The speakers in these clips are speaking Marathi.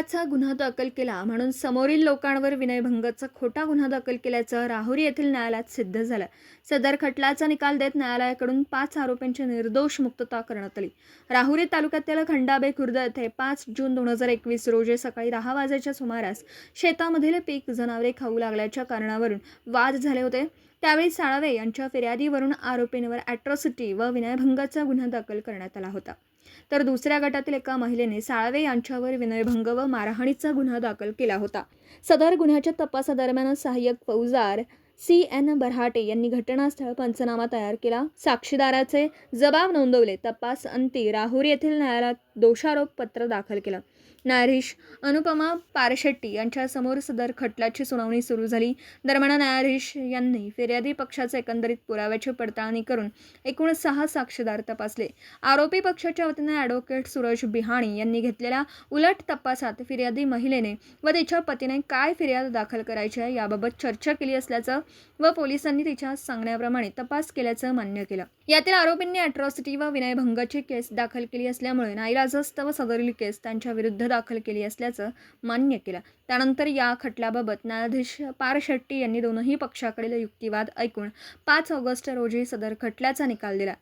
विनयभंगाचा गुन्हा दाखल केला म्हणून समोरील लोकांवर विनयभंगाचा खोटा गुन्हा दाखल केल्याचं राहुरी येथील न्यायालयात सिद्ध झालं. सदर खटल्याचा निकाल देत न्यायालयाकडून 5 आरोपींची निर्दोष मुक्तता करण्यात आली. राहुरी तालुक्यातील खंडाबे खुर्द येथे 5 जून 2021 रोजी सकाळी 10 वाजेच्या सुमारास शेतामधील पीक जनावरे खाऊ लागल्याच्या कारणावरून वाद झाले होते. त्यावेळी साळवे यांच्या फिर्यादीवरून आरोपींवर ॲट्रॉसिटी व विनयभंगाचा गुन्हा दाखल करण्यात आला होता. तर दुसऱ्या गटातील एका महिलेने साळवे यांच्यावर विनयभंग व मारहाणीचा गुन्हा दाखल केला होता. सदर गुन्ह्याच्या तपासादरम्यान सहाय्यक फौजदार CN बऱ्हाटे यांनी घटनास्थळ पंचनामा तयार केला. साक्षीदाराचे जबाब नोंदवले. तपास अंती राहुरी येथील न्यायालयात दोषारोप पत्र दाखल केलं. न्यायाधीश अनुपमा पारशेट्टी यांच्यासमोर सदर खटल्याची सुनावणी सुरू झाली. दरम्यान न्यायाधीश यांनी फिर्यादी पक्षाचे एकंदरीत पुराव्याची पडताळणी करून एकूण 6 साक्षीदार तपासले. आरोपी पक्षाच्या वतीने ॲडव्होकेट सुरज बिहाणी यांनी घेतलेल्या उलट तपासात फिर्यादी महिलेने व तिच्या पतीने काय फिर्याद दाखल करायची आहे याबाबत चर्चा केली असल्याचं व पोलिसांनी तिच्या सांगण्याप्रमाणे तपास केल्याचं मान्य केलं. यातील आरोपींनी ॲट्रॉसिटी व विनयभंगाची केस दाखल केली असल्यामुळे नाईलाजास्तव सदरील केस त्यांच्या विरुद्ध दाखल केली असल्याचं मान्य केलं. त्यानंतर या खटल्याबाबत न्यायाधीश पारशेट्टी यांनी दोनही पक्षाकडील युक्तिवाद ऐकून 5 ऑगस्ट रोजी सदर खटल्याचा निकाल दिला.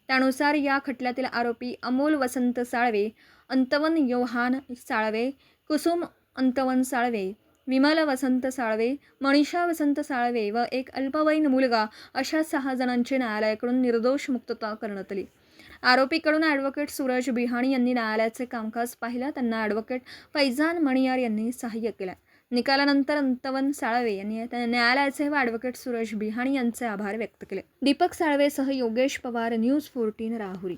त्यानुसार या खटल्यातील आरोपी अमोल वसंत साळवे, अंतवन योहान साळवे, कुसुम अंतवन साळवे, विमल वसंत साळवे, मनीषा वसंत साळवे व एक अल्पवयीन मुलगा अशा 6 जणांची न्यायालयाकडून निर्दोष मुक्तता करण्यात आली. आरोपीकडून ॲडव्होकेट सुरज बिहाणी यांनी न्यायालयाचे कामकाज पाहिलं. त्यांना ॲडव्होकेट फैजान मणियार यांनी सहाय्य केलं. निकालानंतर अंतवन साळवे यांनी न्यायालयाचे व ॲडव्होकेट सुरज बिहाणी यांचे आभार व्यक्त केले. दीपक साळवेसह योगेश पवार, न्यूज 14 राहुरी.